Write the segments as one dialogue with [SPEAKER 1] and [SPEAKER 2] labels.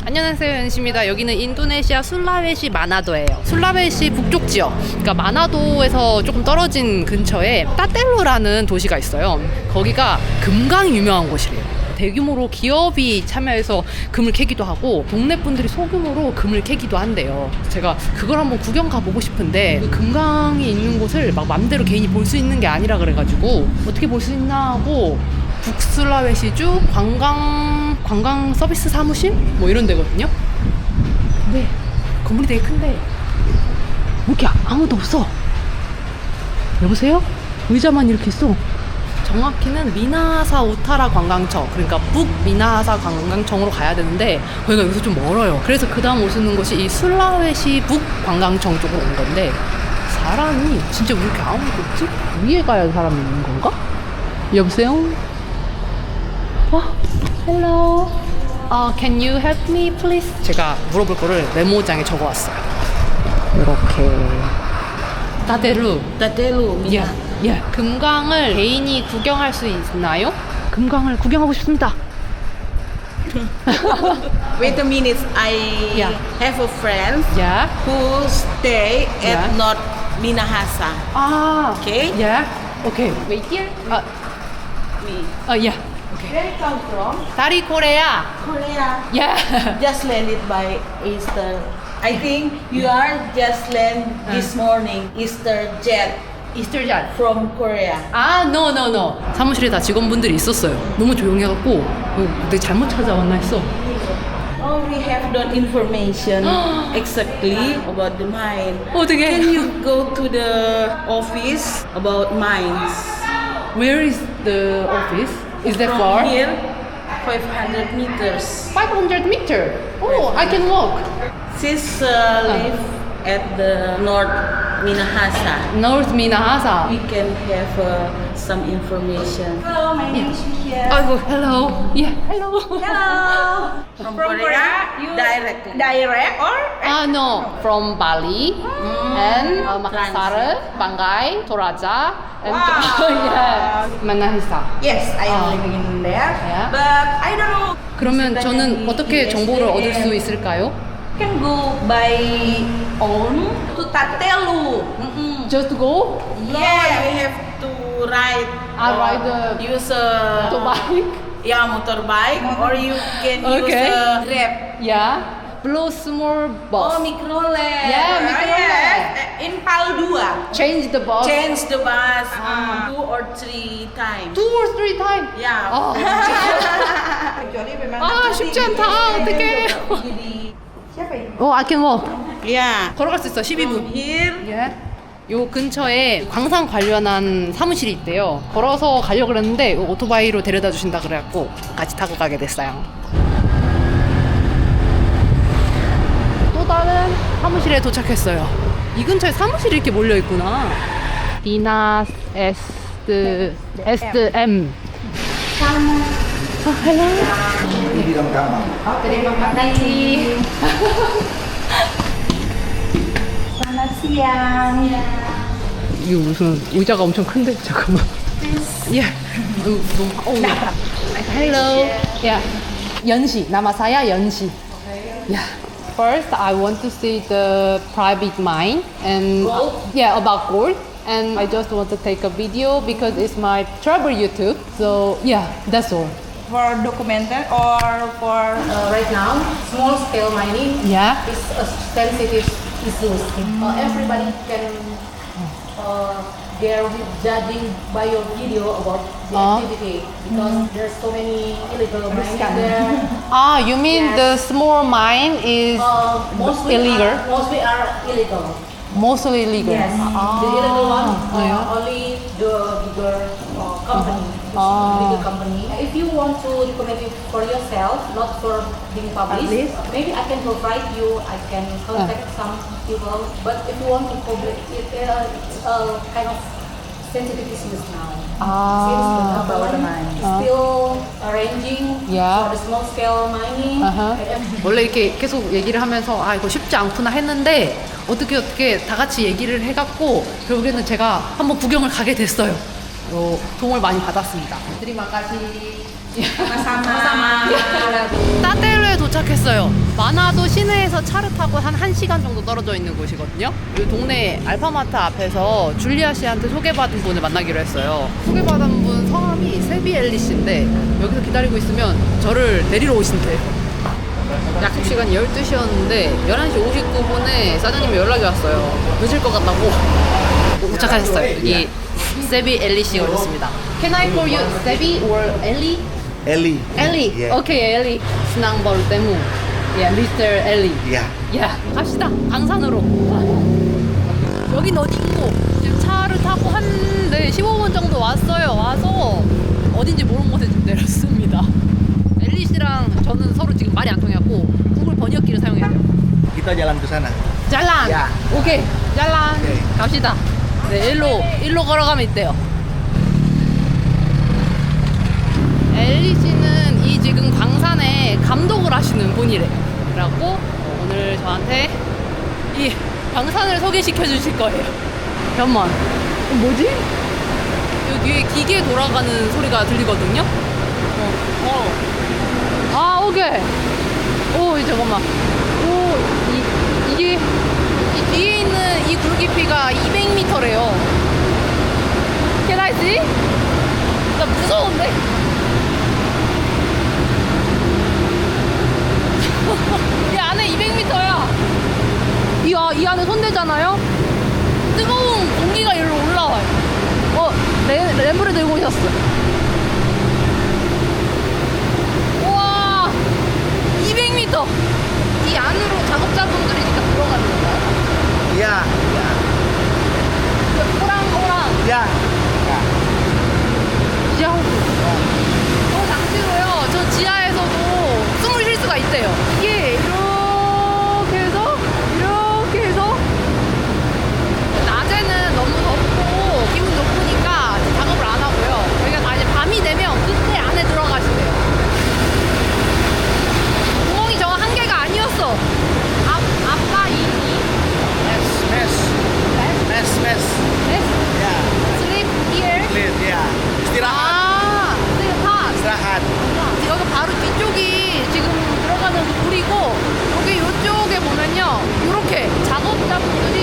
[SPEAKER 1] 안녕하세요, 연시입니다. 여기는 인도네시아 술라웨시 마나도예요. 술라웨시 북쪽 지역, 그러니까 마나도에서 조금 떨어진 근처에 따텔루라는 도시가 있어요. 거기가 금강이 유명한 곳이래요. 대규모로 기업이 참여해서 금을 캐기도 하고 동네 분들이 소규모로 금을 캐기도 한대요. 제가 그걸 한번 구경 가보고 싶은데 그 금강이 있는 곳을 막 맘대로 개인이 볼 수 있는 게 아니라 그래가지고 어떻게 볼 수 있나 하고 북술라웨시주 관광 서비스 사무실? 뭐 이런 데거든요. 근데 건물이 되게 큰데 왜 이렇게 아무도 없어? 여보세요? 의자만 이렇게 있어. 정확히는 미나하사 우타라 관광청, 그러니까 북미나하사 관광청으로 가야 되는데 거기가 여기서 좀 멀어요. 그래서 그 다음 오시는 곳이 이 술라웨시 북 관광청 쪽으로 온 건데 사람이 진짜 왜 이렇게 아무도 없지? 위에 가야 사람이 있는 건가? 여보세요? hello. Can you help me please? 제가 물어볼 거를 메모장에 적어왔어요. 이렇게 따데루.
[SPEAKER 2] 미나.
[SPEAKER 1] 예. 금강을 개인이 구경할 수 있나요? 금강을 구경하고 싶습니다.
[SPEAKER 2] Wait a minute, I
[SPEAKER 1] Yeah.
[SPEAKER 2] have a friend
[SPEAKER 1] Yeah.
[SPEAKER 2] who stay at
[SPEAKER 1] Yeah.
[SPEAKER 2] North Minahasa. Okay.
[SPEAKER 1] Yeah. Okay. Wait here.
[SPEAKER 2] Me.
[SPEAKER 1] Yeah.
[SPEAKER 2] Where you come from?
[SPEAKER 1] 다리 코레아.
[SPEAKER 2] Korea.
[SPEAKER 1] Yeah.
[SPEAKER 2] Just landed by Easter. I think you are just land this morning. Easter jet
[SPEAKER 1] 이스터샷.
[SPEAKER 2] from Korea.
[SPEAKER 1] No. 사무실에 다 직원분들이 있었어요. 너무 조용해갖고 내가 잘못 찾아왔나 했어.
[SPEAKER 2] Oh, we have the information exactly about the mine.
[SPEAKER 1] 어떻게?
[SPEAKER 2] Can you go to the office about mines?
[SPEAKER 1] Where is the office? Is that
[SPEAKER 2] From
[SPEAKER 1] far?
[SPEAKER 2] here, 500 meters.
[SPEAKER 1] 500 meter. Oh, I can walk.
[SPEAKER 2] Sis live at the North Minahasa.
[SPEAKER 1] North Minahasa.
[SPEAKER 2] We can have some information. Hello, my name is Michelle.
[SPEAKER 1] Oh, hello. Yeah, hello.
[SPEAKER 2] Hello. From Korea,
[SPEAKER 3] you
[SPEAKER 2] directly.
[SPEAKER 3] direct or
[SPEAKER 1] No, from Bali and Makassar, Banggai, Toraja, and yeah, Manahisa.
[SPEAKER 3] yes, I am living in there.
[SPEAKER 1] Yeah.
[SPEAKER 3] But I don't know.
[SPEAKER 1] 그러면 저는 어떻게 정보를 얻을 수 있을까요?
[SPEAKER 3] Can go by own to Tatelu.
[SPEAKER 1] Just go?
[SPEAKER 2] No, you have to ride.
[SPEAKER 1] Ride the
[SPEAKER 2] use a
[SPEAKER 1] motorbike?
[SPEAKER 2] Yeah, motorbike, or you can use
[SPEAKER 1] Okay.
[SPEAKER 2] a Grab.
[SPEAKER 1] Yeah. Blue small bus.
[SPEAKER 2] Oh, microlet.
[SPEAKER 1] Yeah, microlet.
[SPEAKER 3] In Paldua.
[SPEAKER 1] Change the bus.
[SPEAKER 2] Change the bus 2 or 3 times.
[SPEAKER 1] 2 or 3 times.
[SPEAKER 2] Yeah.
[SPEAKER 1] 어.
[SPEAKER 3] Kecuali memang
[SPEAKER 1] 쉽지 않다. 어떡해.
[SPEAKER 2] Jadi,
[SPEAKER 3] siapa ini?
[SPEAKER 1] I can walk.
[SPEAKER 2] yeah.
[SPEAKER 1] 걸어갈 수 있어. 12분.
[SPEAKER 2] From here,
[SPEAKER 1] 예. 요 근처에 광산 관련한 사무실이 있대요. 걸어서 가려고 그랬는데 오토바이로 데려다 주신다 그래갖고 같이 타고 가게 됐어요. 또 다른 사무실에 도착했어요. 이 근처에 사무실이 이렇게 몰려 있구나. 디나스 SM. hello.
[SPEAKER 3] Terima kasih. Selamat siang.
[SPEAKER 1] 이거 무슨 의자가 엄청 큰데 잠깐만. 예. Hello. Yeah. 연시. Nama saya 연시. Yeah. First, I want to see the private mine and yeah, about gold. And I just want to take a video because it's my travel YouTube. So yeah, that's all.
[SPEAKER 3] For documentary or for
[SPEAKER 4] Right now, small scale mining
[SPEAKER 1] Yeah.
[SPEAKER 4] is a sensitive issue. Everybody can dare judging by your video about the activity because there's so many illegal mining there.
[SPEAKER 1] You mean the small mine is
[SPEAKER 4] Mostly
[SPEAKER 1] illegal?
[SPEAKER 4] Mostly are illegal.
[SPEAKER 1] Mostly illegal.
[SPEAKER 4] Yes. The illegal one only the bigger company. Bigger company. If you want to document it for yourself, not for being published, maybe I can provide you. I can contact some people. But if you want to publish it, it's a kind of sensitive issues now. Since the government is still arranging
[SPEAKER 1] Yeah.
[SPEAKER 4] for the small scale mining.
[SPEAKER 1] 원래 이렇게 계속 얘기를 하면서 이거 쉽지 않구나 했는데 어떻게 다 같이 얘기를 해갖고 결국에는 제가 한번 구경을 가게 됐어요. 도움을 많이 받았습니다.
[SPEAKER 4] Terima kasih
[SPEAKER 3] Sama-sama.
[SPEAKER 1] 따떼르에 도착했어요. 마나도 시내에서 차를 타고 한 1시간 정도 떨어져 있는 곳이거든요. 이 동네 알파마트 앞에서 줄리아 씨한테 소개받은 분을 만나기로 했어요. 소개받은 분 성함이 세비 엘리 씨인데 여기서 기다리고 있으면 저를 데리러 오신대요. 약속 시간이 12시였는데 11시 59분에 사장님이 연락이 왔어요. 늦을 것 같다고. 도착하셨어요. 여기 세비 엘리 씨가 오셨습니다. Can I call you 세비 or 엘리?
[SPEAKER 5] Ellie.
[SPEAKER 1] 엘리.
[SPEAKER 5] Yeah.
[SPEAKER 1] 오케이 엘리. 신앙 바로 때문. 예, 미스터 엘리.
[SPEAKER 5] Yeah.
[SPEAKER 1] 야, 갑시다. 강산으로. 여긴 어딘고? 지금 차를 타고 한 15분 정도 왔어요. 와서 어딘지 모르는 곳에 지금 내렸습니다. 엘리 씨랑 저는 서로 지금 말이 안 통해갖고 구글 번역기를 사용해야 돼요.
[SPEAKER 5] Kita jalan ke sana.
[SPEAKER 1] 잘란.
[SPEAKER 5] 야.
[SPEAKER 1] 오케이. 잘란.
[SPEAKER 5] 오케이.
[SPEAKER 1] 갑시다. 네, 일로 걸어가면 있대요. 엘리 씨는 이 지금 광산에 감독을 하시는 분이래. 그래갖고 오늘 저한테 이 광산을 소개시켜 주실 거예요. 잠깐만. 뭐지? 요 뒤에 기계 돌아가는 소리가 들리거든요. 아, 오케이. 오, 잠깐만. 오, 이게 이 뒤에 있는 이 굴기피가 200m래요. Can I see? 나 무서운데? 이 안에 200m야. 이 안에 손대잖아요? 뜨거운 공기가 일로 올라와요. 램프를 들고 오셨어. 우와, 200m. 이 안으로 작업자분들이 진짜 들어가는 건가요?
[SPEAKER 5] Ya.
[SPEAKER 1] 오랑.
[SPEAKER 5] Ya. Ya.
[SPEAKER 1] 지하 저 장치로요. 저 지하에서도 숨을 쉴 수가 있대요. 이게 이렇게 해서 낮에는 너무 덥고 기분 좋으니까 작업을 안 하고요. 여기가 다 이제 밤이 되면 그때 안에 들어가시대요. 구멍이 저거 한 개가 아니었어. 아빠
[SPEAKER 5] Mes. Ya.
[SPEAKER 1] 슬립 here.
[SPEAKER 5] Lihat ya. Istirahat.
[SPEAKER 1] 슬립
[SPEAKER 5] Istirahat.
[SPEAKER 1] 여기 바로 뒤쪽이 지금 들어가는 그 굴이고 여기 이쪽에 보면요 이렇게 작업자분들이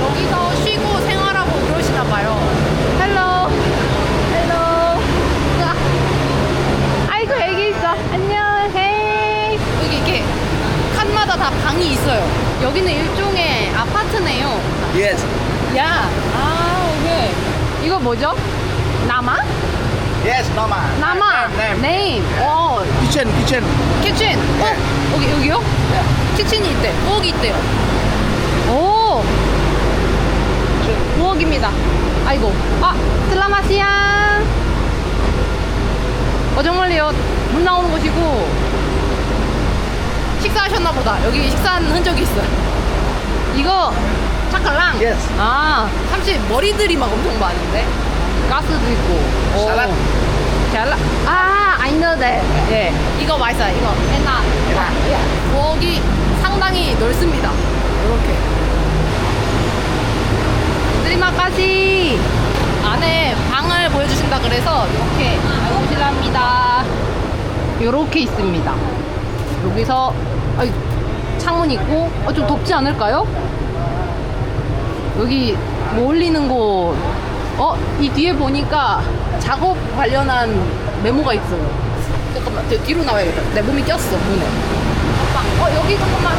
[SPEAKER 1] 여기서 쉬고 생활하고 그러시나 봐요. 헬로 아이고 애기 있어. 안녕. 헤이. 여기 이렇게 칸마다 다 방이 있어요. 여기는 일종의 아파트네요.
[SPEAKER 5] Yes.
[SPEAKER 1] 야, 오케이. 이거 뭐죠? 나마?
[SPEAKER 5] Yes, nama.
[SPEAKER 1] 나마.
[SPEAKER 5] Name.
[SPEAKER 1] 네임.
[SPEAKER 5] Kitchen.
[SPEAKER 1] 키친. 여기요? 키친이 있대. 부엌이 있대요. 오. 부엌입니다. 아이고. 슬라마시앙. 정말요. 물 나오는 곳이고. 식사하셨나 보다. 여기 식사한 흔적이 있어요. 이거 차칼랑.
[SPEAKER 5] Yes.
[SPEAKER 1] 참치 머리들이 막 엄청 많은데. 가스도 있고.
[SPEAKER 5] 살라드.
[SPEAKER 1] I know that. 예. 이거 맛있어요. 이거. 에나. 예. 부엌이 상당히 넓습니다. 이렇게. 드리마까지 안에 방을 보여주신다 그래서 이렇게 보실랍니다. 이렇게 있습니다. 여기서 창문 있고 좀 덥지 않을까요? 여기 뭐 올리는 곳. 이 뒤에 보니까 작업 관련한 메모가 있어요. 잠깐만, 뒤로 나와야겠다. 내 몸이 꼈어, 문에. 여기 잠깐만.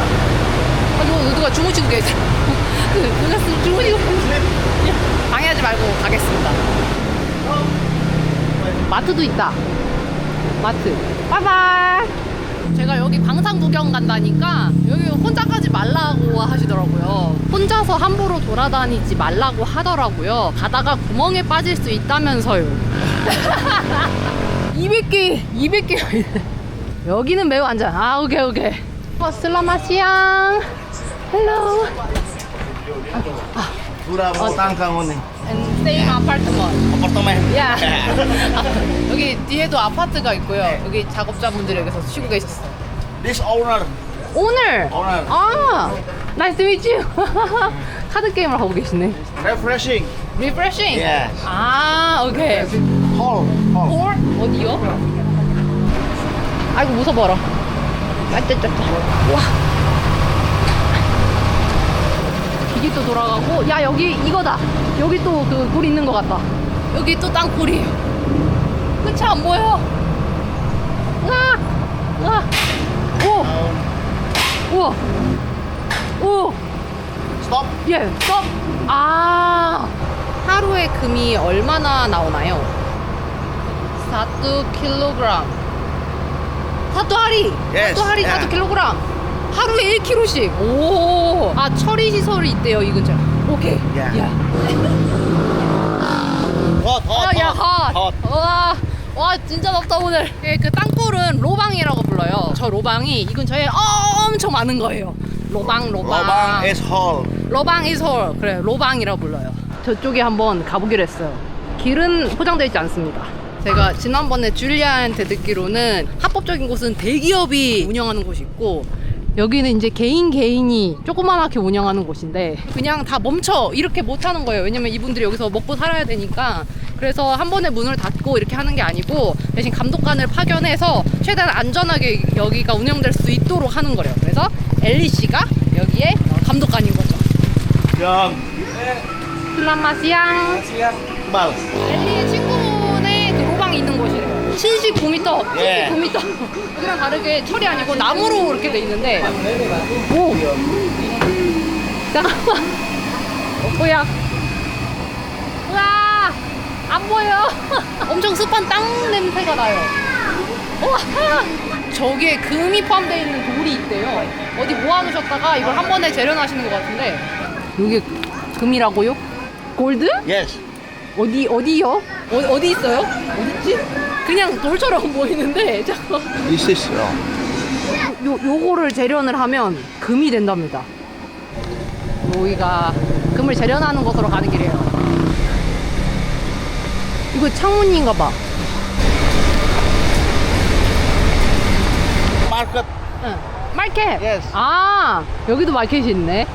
[SPEAKER 1] 누가 주무시고 계세요. 누가 주무시고 방해하지 말고 가겠습니다. 마트도 있다. 마트. 바이바이. 제가 여기 광산 구경 간다니까 여기 혼자 가지 말라고 하시더라고요. 혼자서 함부로 돌아다니지 말라고 하더라고요. 가다가 구멍에 빠질 수 있다면서요. 200개가 있네. 여기는 매우 안전. 오케이. 슬라마시앙. 헬로.
[SPEAKER 5] Berapa utang kamu nih?
[SPEAKER 1] And same apartment.
[SPEAKER 5] Apartemen.
[SPEAKER 1] 야. 여기 뒤에도 아파트가 있고요. 여기 작업자분들이 여기서 쉬고 계셨어요.
[SPEAKER 5] This owner.
[SPEAKER 1] 오늘. Nice to meet you. 카드 게임을 하고 계시네.
[SPEAKER 5] Refreshing.
[SPEAKER 1] Refreshing.
[SPEAKER 5] Yes.
[SPEAKER 1] 오케이.
[SPEAKER 5] Hall.
[SPEAKER 1] 홀 어디요? 아이고 무서워라. 짤짤짤짤. 와. 기기 또 돌아가고. 야 여기 이거다. 여기 또 그 돌 있는 것 같다. 여기 또 땅굴이에요. 끝이 안 보여. 으아. 으아. 오. 우와. 오.
[SPEAKER 5] Stop.
[SPEAKER 1] 예. stop. 아. 하루에 금이 얼마나 나오나요? 1kg. 사또 하리.
[SPEAKER 5] Yes,
[SPEAKER 1] 사또 하리
[SPEAKER 5] yeah.
[SPEAKER 1] 1kg. 하루에 1kg씩. 오. 아 처리 시설이 있대요 이 근처. 오케이.
[SPEAKER 5] Yeah.
[SPEAKER 1] 야.
[SPEAKER 5] Hot, hot,
[SPEAKER 1] 아, 야,
[SPEAKER 5] hot.
[SPEAKER 1] 핫. 와, 와, 진짜 덥다 오늘. 예, 그 땅굴은 로방이라고 불러요. 저 로방이 이 근처에 엄청 많은 거예요. 로방.
[SPEAKER 5] Lobang is hole.
[SPEAKER 1] 로방 is hole. 그래, 로방이라고 불러요. 저쪽에 한번 가보기로 했어요. 길은 포장되어 있지 않습니다. 제가 지난번에 줄리아한테 듣기로는 합법적인 곳은 대기업이 운영하는 곳이 있고 여기는 이제 개인이 조그만하게 운영하는 곳인데 그냥 다 멈춰 이렇게 못 하는 거예요. 왜냐면 이분들이 여기서 먹고 살아야 되니까. 그래서 한 번에 문을 닫고 이렇게 하는 게 아니고 대신 감독관을 파견해서 최대한 안전하게 여기가 운영될 수 있도록 하는 거래요. 그래서 엘리 씨가 여기에 감독관인 거죠.
[SPEAKER 5] Yang.
[SPEAKER 1] 슬라마 시앙.
[SPEAKER 5] Bal.
[SPEAKER 1] 엘리의 친구네 그 로방이 있는 곳이래요. 79m,
[SPEAKER 5] 예.
[SPEAKER 1] 79m. 여기랑 다르게 철이 아니고 나무로 이렇게 돼 있는데. 오. 잠깐만. 뭐야? 우와. 안 보여. 엄청 습한 땅 냄새가 나요. 우와. 저기에 금이 포함되어 있는 돌이 있대요. 어디 모아놓으셨다가 이걸 한 번에 재련하시는 것 같은데. 여기 금이라고요? 골드?
[SPEAKER 5] Yes.
[SPEAKER 1] 어디요? 어디 있어요? 어딨지? 그냥 돌처럼 보이는데 잠깐.
[SPEAKER 5] This is.
[SPEAKER 1] 요거를 재련을 하면 금이 된답니다. 여기가 금을 재련하는 곳으로 가는 길이에요. 이거 창문인가 봐.
[SPEAKER 5] Market.
[SPEAKER 1] 응. 마켓.
[SPEAKER 5] Yes.
[SPEAKER 1] 아, 여기도 마켓이 있네.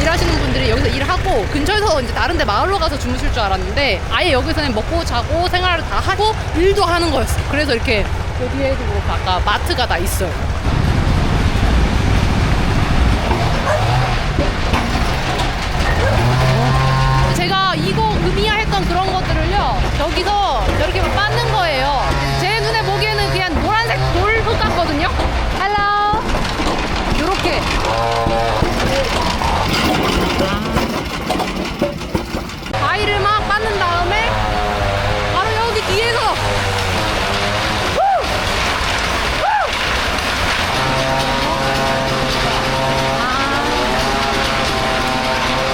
[SPEAKER 1] 일하시는 분들이 여기서 일하고 근처에서 이제 다른 데 마을로 가서 주무실 줄 알았는데 아예 여기서는 먹고 자고 생활을 다 하고 일도 하는 거였어. 그래서 이렇게 그 뒤에도 그렇고 아까 마트가 다 있어요. 제가 이거 금이야 했던 그런 것들을요 여기서 이렇게 빻는 거예요. 제 눈에 보기에는 그냥 노란색 돌 같거든요. 헬로 요렇게 바위를 막 빻는 다음에 바로 여기 뒤에서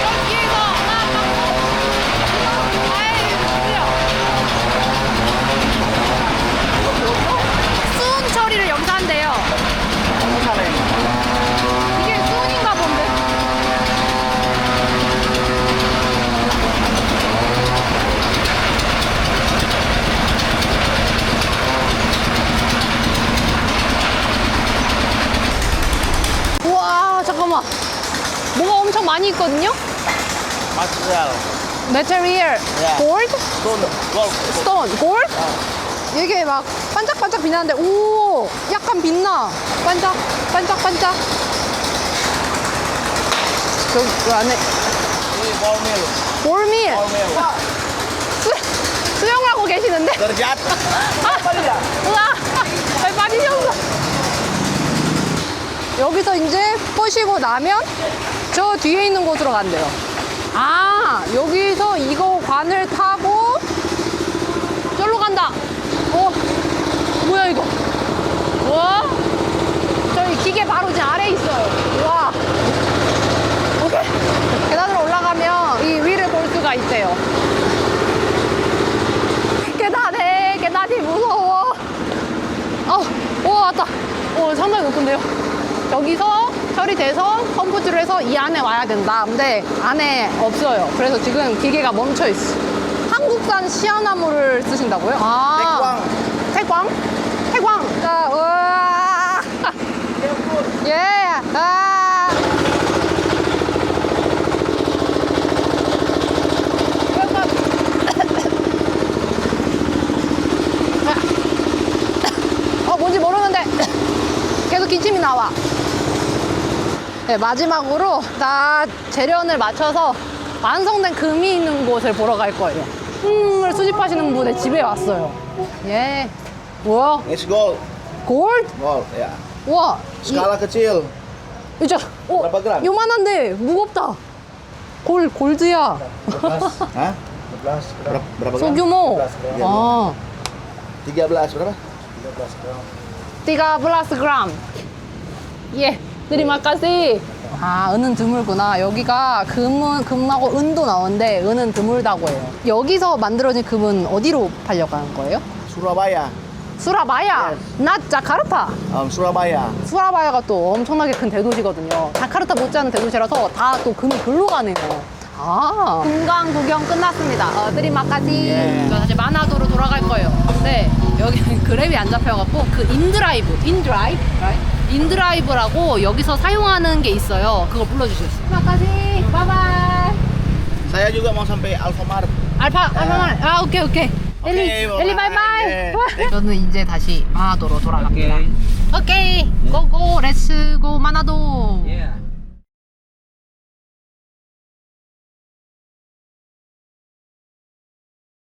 [SPEAKER 1] 여기에서 막 빻고 바위를 돌려 수은 처리를 여기서 한대요. 이게 수은인가 본데? 우와 잠깐만 뭐가 엄청 많이 있거든요.
[SPEAKER 5] Material.
[SPEAKER 1] Material, gold,
[SPEAKER 5] Stone. Gold.
[SPEAKER 1] stone, gold. 이게 막 반짝반짝 빛나는데 오 약간 빛나. 반짝 반짝. 그 안에
[SPEAKER 5] Ball mill.
[SPEAKER 1] 볼밀
[SPEAKER 5] Ball mill.
[SPEAKER 1] 수영하고 계시는데.
[SPEAKER 5] Derjat.
[SPEAKER 1] 우와 잘 빠지셨어. 여기서 이제 뿌시고 나면 저 뒤에 있는 곳으로 간대요. 아 여기서 이거 관을 타고 저기로 간다. 뭐야 이거. 와 저기 기계 바로 제 아래에 있어요. 와 오케이. 계단으로 올라가면 이 위를 볼 수가 있대요. 계단이 무서워. 오 왔다. 상당히 높은데요. 여기서 처리돼서 펌프질을 해서 이 안에 와야 된다. 근데 안에 없어요. 그래서 지금 기계가 멈춰 있어. 한국산 시아나무를 쓰신다고요? 아, 태광. 자, 우와. 예. 아. 뭔지 모르는데 오키나와. 네, 마지막으로 다 재련을 마쳐서 완성된 금이 있는 곳을 보러 갈 거예요. 을 수집하시는 분의 집에 왔어요. 예. 뭐야?
[SPEAKER 5] It's gold.
[SPEAKER 1] 골드?
[SPEAKER 5] Gold, ya.
[SPEAKER 1] 우와.
[SPEAKER 5] Skala kecil.
[SPEAKER 1] 이제
[SPEAKER 5] Berapa gram?
[SPEAKER 1] 요만한데 무겁다. 골드야.
[SPEAKER 5] Hah? 12. Berapa gram?
[SPEAKER 1] 소규모. 아.
[SPEAKER 5] 13 berapa?
[SPEAKER 1] 13g. 예. 드리마카시. 아, 은은 드물구나. 여기가 금하고 은도 나오는데 은은 드물다고 해요. 여기서 만들어진 금은 어디로 팔려가는 거예요?
[SPEAKER 5] Surabaya.
[SPEAKER 1] 수라바야. 나 자카르타.
[SPEAKER 5] Surabaya.
[SPEAKER 1] 수라바야가 또 엄청나게 큰 대도시거든요. 자카르타 못지않은 대도시라서 다 또 금이 글로 가네요. 아, 금강 구경 끝났습니다. 드리마카시.
[SPEAKER 5] 예.
[SPEAKER 1] 다시 마나도로 돌아갈 거예요. 근데 여기는 그랩이 안 잡혀갖고 그 인드라이브라고 여기서 사용하는 게 있어요. 그걸 불러주셨어요. 마카시. 바이바이.
[SPEAKER 5] Saya juga mau sampai Alfamart.
[SPEAKER 1] 알파만. 아, 오케이. 엘리 바이바이.
[SPEAKER 5] 네.
[SPEAKER 1] 저는 이제 다시 마나도로 돌아갑니다. 오케이. 고고 렛츠 고 마나도.